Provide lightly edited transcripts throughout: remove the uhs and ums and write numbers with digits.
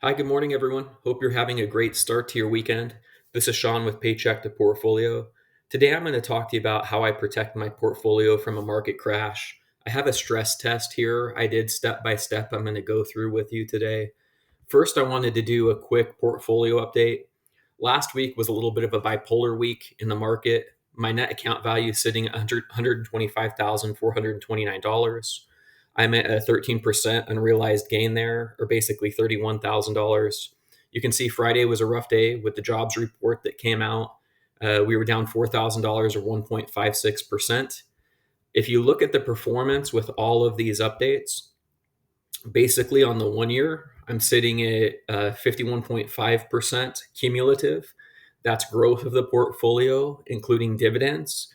Hi, good morning, everyone. Hope you're having a great start to your weekend. This is Sean with Paycheck to Portfolio. Today, I'm going to talk to you about how I protect my portfolio from a market crash. I have a stress test here I did step by step. I'm going to go through with you today. First, I wanted to do a quick portfolio update. Last week was a little bit of a bipolar week in the market. My net account value is sitting at $125,429. I'm at a 13% unrealized gain there, or basically $31,000. You can see Friday was a rough day with the jobs report that came out. We were down $4,000 or 1.56%. If you look at the performance with all of these updates, basically on the 1 year, I'm sitting at 51.5% cumulative. That's growth of the portfolio, including dividends.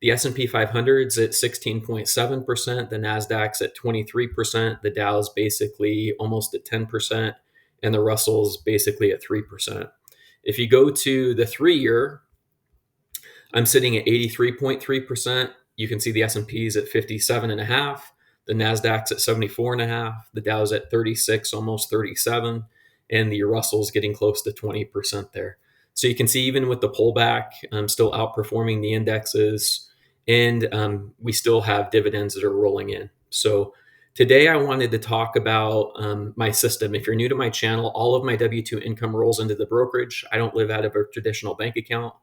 The S&P 500's at 16.7%, the Nasdaq's at 23%, the Dow's basically almost at 10%, and the Russell's basically at 3%. If you go to the 3 year, I'm sitting at 83.3%. You can see the S&P's at 57.5, the Nasdaq's at 74.5, the Dow's at 36, almost 37, and the Russell's getting close to 20% there. So you can see even with the pullback, I'm still outperforming the indexes, and we still have dividends that are rolling in. So today I wanted to talk about my system. If you're new to my channel, all of my W-2 income rolls into the brokerage. I don't live out of a traditional bank account.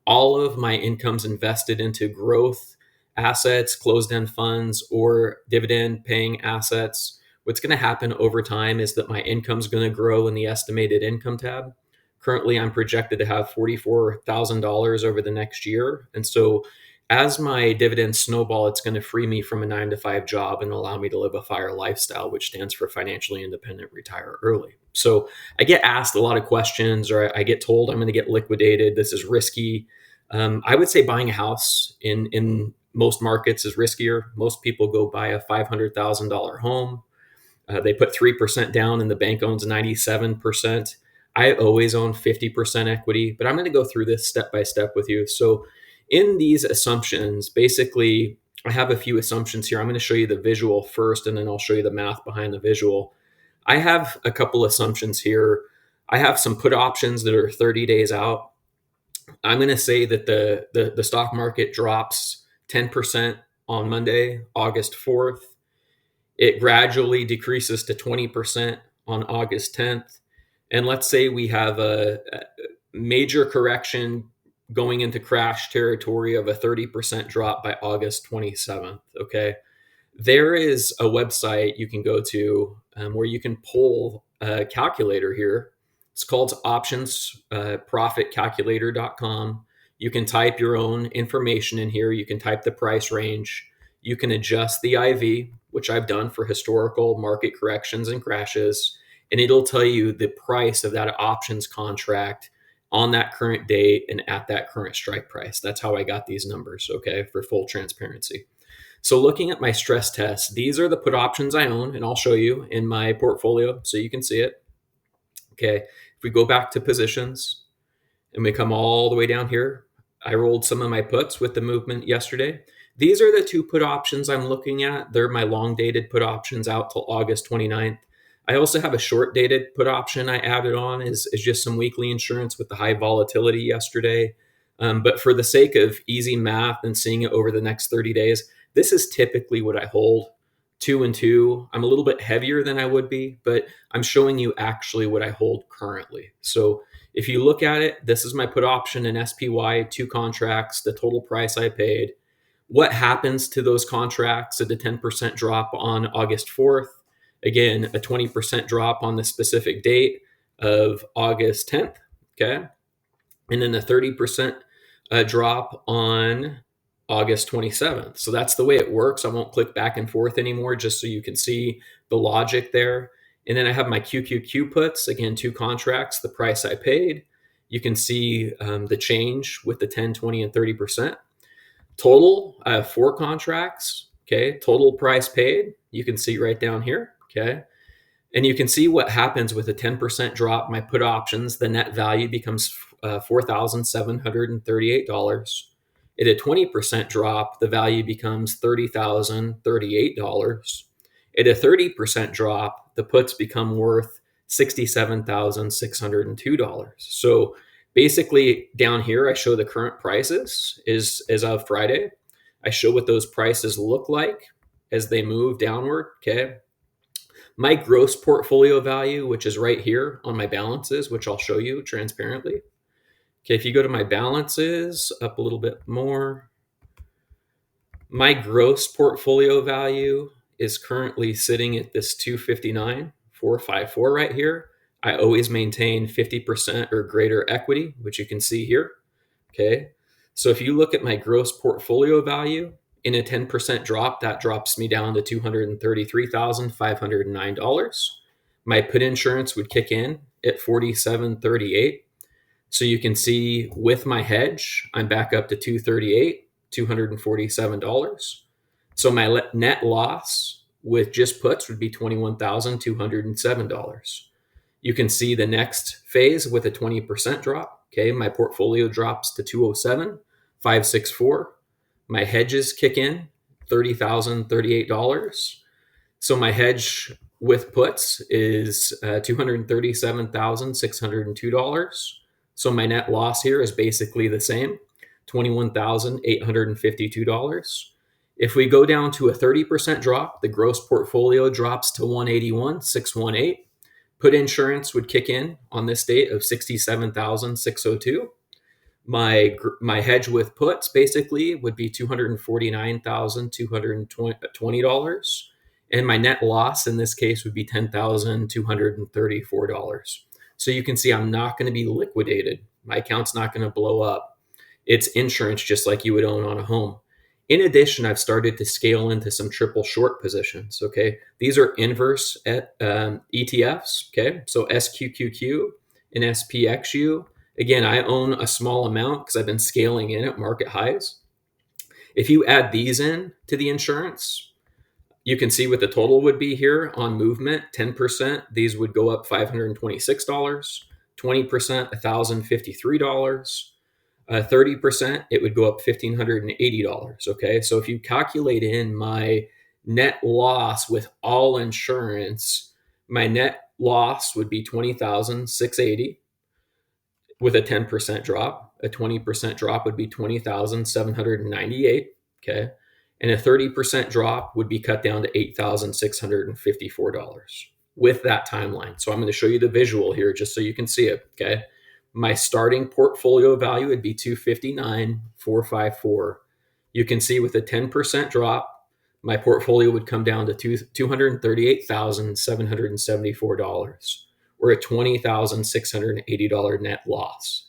All of my income's invested into growth assets, closed-end funds, or dividend-paying assets. What's going to happen over time is that my income's going to grow in the estimated income tab. Currently, I'm projected to have $44,000 over the next year. And so as my dividends snowball, it's going to free me from a 9-to-5 job and allow me to live a FIRE lifestyle, which stands for financially independent, retire early. So I get asked a lot of questions, or I get told I'm going to get liquidated. This is risky. I would say buying a house in most markets is riskier. Most people go buy a $500,000 home. They put 3% down and the bank owns 97%. I always own 50% equity, but I'm going to go through this step by step with you. So in these assumptions, basically, I have a few assumptions here. I'm going to show you the visual first, and then I'll show you the math behind the visual. I have a couple assumptions here. I have some put options that are 30 days out. I'm going to say that the stock market drops 10% on Monday, August 4th. It gradually decreases to 20% on August 10th. And let's say we have a major correction going into crash territory of a 30% drop by August 27th. Okay. There is a website you can go to where you can pull a calculator here. It's called optionsprofitcalculator.com. You can type your own information in here. You can type the price range. You can adjust the IV, which I've done for historical market corrections and crashes, and it'll tell you the price of that options contract on that current date and at that current strike price. That's how I got these numbers, okay, for full transparency. So looking at my stress test, these are the put options I own, and I'll show you in my portfolio so you can see it. Okay, if we go back to positions and we come all the way down here, I rolled some of my puts with the movement yesterday. These are the two put options I'm looking at. They're my long dated put options out till August 29th. I also have a short dated put option I added on is just some weekly insurance with the high volatility yesterday. But for the sake of easy math and seeing it over the next 30 days, this is typically what I hold. 2 and 2. I'm a little bit heavier than I would be, but I'm showing you actually what I hold currently. So if you look at it, this is my put option in SPY, 2 contracts, the total price I paid. What happens to those contracts at the 10% drop on August 4th? Again, a 20% drop on the specific date of August 10th, okay? And then a 30% drop on August 27th. So that's the way it works. I won't click back and forth anymore, just so you can see the logic there. And then I have my QQQ puts, again, 2 contracts, the price I paid. You can see the change with the 10, 20, and 30%. Total, I have 4 contracts, okay? Total price paid, you can see right down here, okay? And you can see what happens with a 10% drop, my put options, the net value becomes $4,738. At a 20% drop, the value becomes $30,038. At a 30% drop, the puts become worth $67,602. So basically down here, I show the current prices is as of Friday. I show what those prices look like as they move downward. Okay. My gross portfolio value, which is right here on my balances, which I'll show you transparently. Okay. If you go to my balances up a little bit more, my gross portfolio value is currently sitting at this 259,454 right here. I always maintain 50% or greater equity, which you can see here. Okay. So if you look at my gross portfolio value in a 10% drop, that drops me down to $233,509. My put insurance would kick in at $47.38. So you can see with my hedge, I'm back up to $247. So my net loss with just puts would be $21,207. You can see the next phase with a 20% drop. Okay, my portfolio drops to 207,564. My hedges kick in $30,038. So my hedge with puts is $237,602. So my net loss here is basically the same, $21,852. If we go down to a 30% drop, the gross portfolio drops to 181,618. Put insurance would kick in on this date of 67,602. My hedge with puts basically would be $249,220, and my net loss in this case would be $10,234. So you can see I'm not going to be liquidated. My account's not going to blow up. It's insurance just like you would own on a home. In addition, I've started to scale into some triple short positions. Okay, these are inverse ETFs. Okay, so SQQQ and SPXU. Again, I own a small amount because I've been scaling in at market highs. If you add these in to the insurance, you can see what the total would be here on movement. 10%, these would go up $526. 20%, $1,053. 30%, it would go up $1,580. Okay, so if you calculate in my net loss with all insurance, my net loss would be $20,680 with a 10% drop. A 20% drop would be $20,798. Okay, and a 30% drop would be cut down to $8,654 with that timeline. So I'm going to show you the visual here just so you can see it. Okay. My starting portfolio value would be 259,454. You can see with a 10% drop, my portfolio would come down to $238,774 or a $20,680 net loss.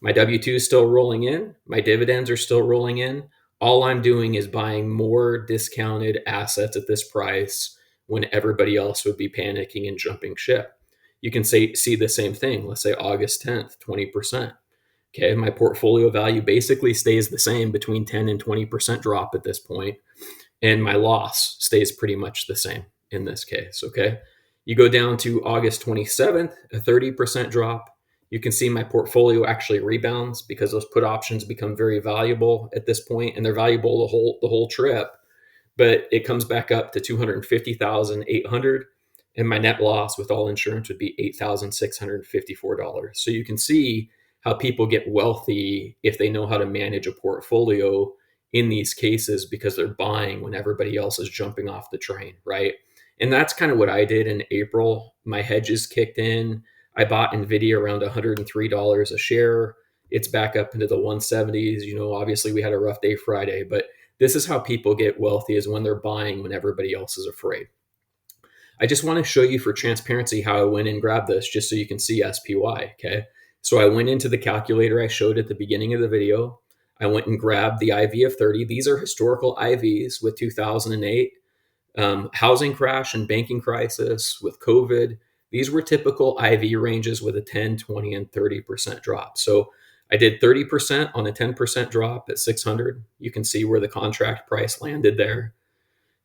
My W-2 is still rolling in. My dividends are still rolling in. All I'm doing is buying more discounted assets at this price when everybody else would be panicking and jumping ship. You can see the same thing. Let's say August 10th, 20%. Okay, my portfolio value basically stays the same between 10 and 20% drop at this point, and my loss stays pretty much the same in this case. Okay, you go down to August 27th, a 30% drop. You can see my portfolio actually rebounds because those put options become very valuable at this point, and they're valuable the whole trip. But it comes back up to 250,800. And my net loss with all insurance would be $8,654. So you can see how people get wealthy if they know how to manage a portfolio in these cases because they're buying when everybody else is jumping off the train, right? And that's kind of what I did in April. My hedges kicked in. I bought NVIDIA around $103 a share. It's back up into the 170s. You know, obviously we had a rough day Friday, but this is how people get wealthy, is when they're buying when everybody else is afraid. I just want to show you for transparency how I went and grabbed this just so you can see SPY, okay? So I went into the calculator I showed at the beginning of the video. I went and grabbed the IV of 30. These are historical IVs with 2008, housing crash and banking crisis, with COVID. These were typical IV ranges with a 10, 20, and 30% drop. So I did 30% on a 10% drop at 600. You can see where the contract price landed there.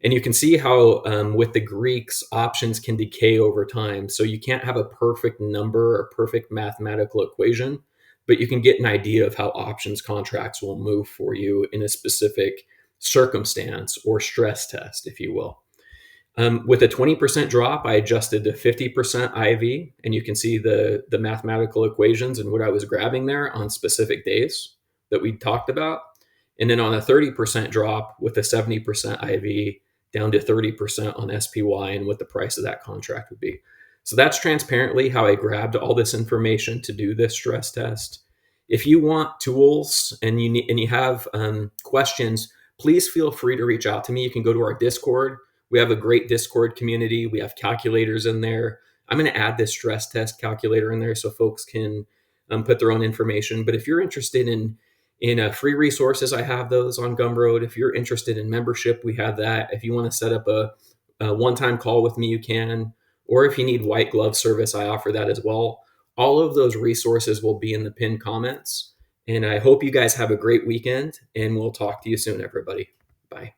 And you can see how with the Greeks, options can decay over time. So you can't have a perfect number or perfect mathematical equation, but you can get an idea of how options contracts will move for you in a specific circumstance or stress test, if you will. With a 20% drop, I adjusted to 50% IV, and you can see the mathematical equations and what I was grabbing there on specific days that we talked about. And then on a 30% drop with a 70% IV, down to 30% on SPY and what the price of that contract would be. So that's transparently how I grabbed all this information to do this stress test. If you want tools and you have questions, please feel free to reach out to me. You can go to our Discord. We have a great Discord community. We have calculators in there. I'm going to add this stress test calculator in there so folks can put their own information. But if you're interested in free resources, I have those on Gumroad. If you're interested in membership, we have that. If you want to set up a one-time call with me, you can. Or if you need white glove service, I offer that as well. All of those resources will be in the pinned comments. And I hope you guys have a great weekend, and we'll talk to you soon, everybody. Bye.